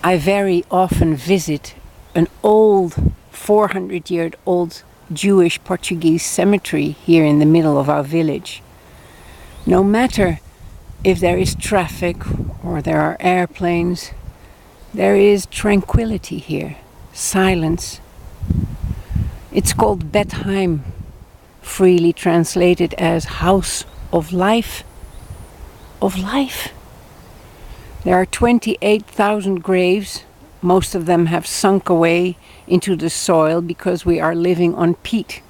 I very often visit an old 400-year-old Jewish Portuguese cemetery here in the middle of our village. No matter if there is traffic or there are airplanes, there is tranquility here, silence. It's called Bethheim, freely translated as house of life. Of life. There are 28,000 graves. Most of them have sunk away into the soil because we are living on peat.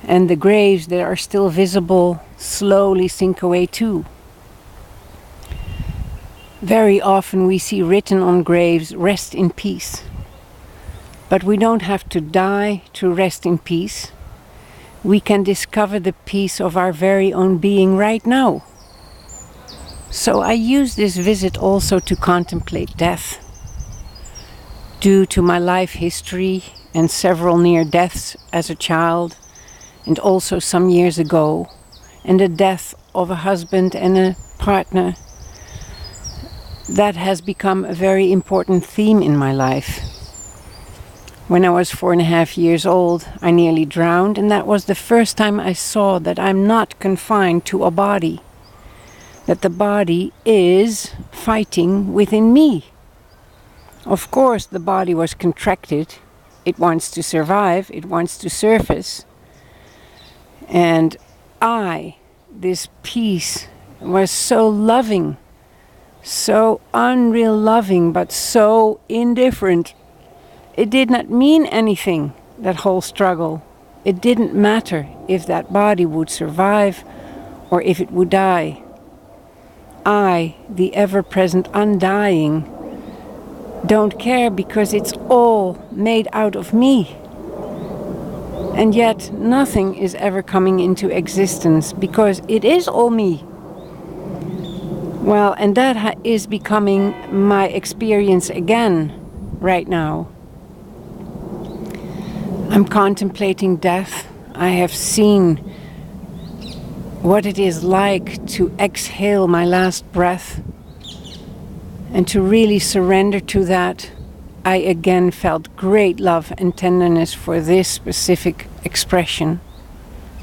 And the graves that are still visible slowly sink away too. Very often we see written on graves, "Rest in peace." But we don't have to die to rest in peace. We can discover the peace of our very own being right now. So I use this visit also to contemplate death. Due to my life history and several near deaths as a child, and also some years ago, and the death of a husband and a partner, that has become a very important theme in my life. When I was 4.5 years old, I nearly drowned, and that was the first time I saw that I'm not confined to a body. That the body is fighting within me. Of course, the body was contracted. It wants to survive. It wants to surface. And this peace, was so loving, so unreal loving, but so indifferent. It did not mean anything, that whole struggle. It didn't matter if that body would survive or if it would die. I, the ever-present undying, don't care because it's all made out of me. And yet nothing is ever coming into existence because it is all me. Well, and that is becoming my experience again right now. I'm contemplating death. I have seen what it is like to exhale my last breath and to really surrender to that. I again felt great love and tenderness for this specific expression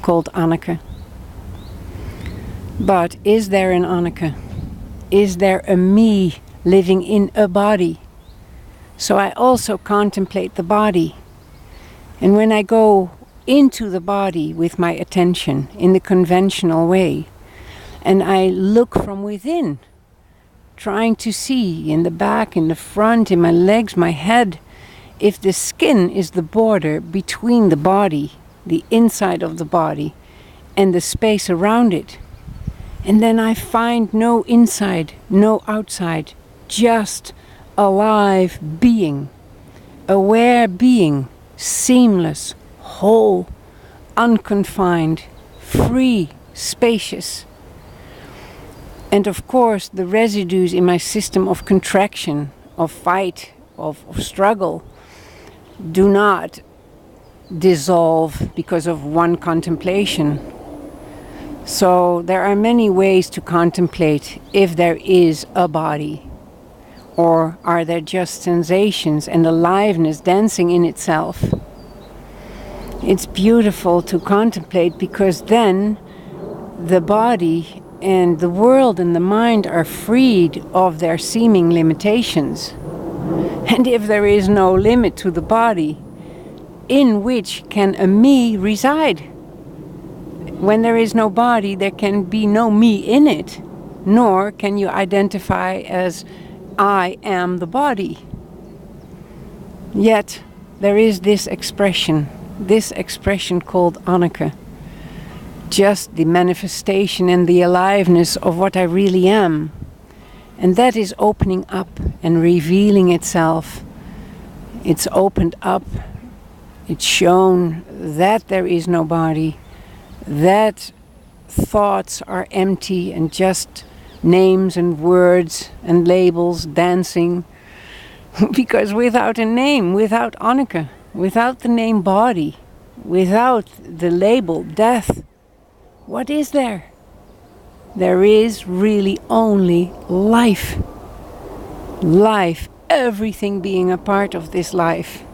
called Anneke. But is there an Anneke? Is there a me living in a body? So I also contemplate the body. And when I go into the body with my attention in the conventional way, and I look from within, trying to see in the back, in the front, in my legs, my head, if the skin is the border between the body, the inside of the body, and the space around it. And then I find no inside, no outside, just alive being, aware being, seamless, whole, unconfined, free, spacious. And of course, the residues in my system of contraction, of fight, of struggle, do not dissolve because of one contemplation. So there are many ways to contemplate if there is a body, or are there just sensations and aliveness dancing in itself. It's beautiful to contemplate because then the body and the world and the mind are freed of their seeming limitations. And if there is no limit to the body, in which can a me reside? When there is no body, there can be no me in it, nor can you identify as I am the body. Yet there is this expression called Anneke, just the manifestation and the aliveness of what I really am. And that is opening up and revealing itself. It's opened up, it's shown that there is no body, that thoughts are empty and just names and words and labels dancing. Because without a name, without Anneke, without the name body, without the label death, what is there? There is really only life. Life everything being a part of this life.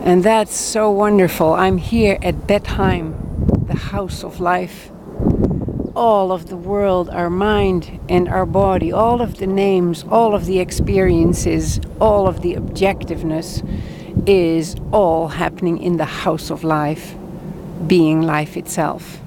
And that's so wonderful. I'm here at Bethlehem, the house of life. All of the world, our mind and our body, all of the names, all of the experiences, all of the objectiveness is all happening in the house of life, being life itself.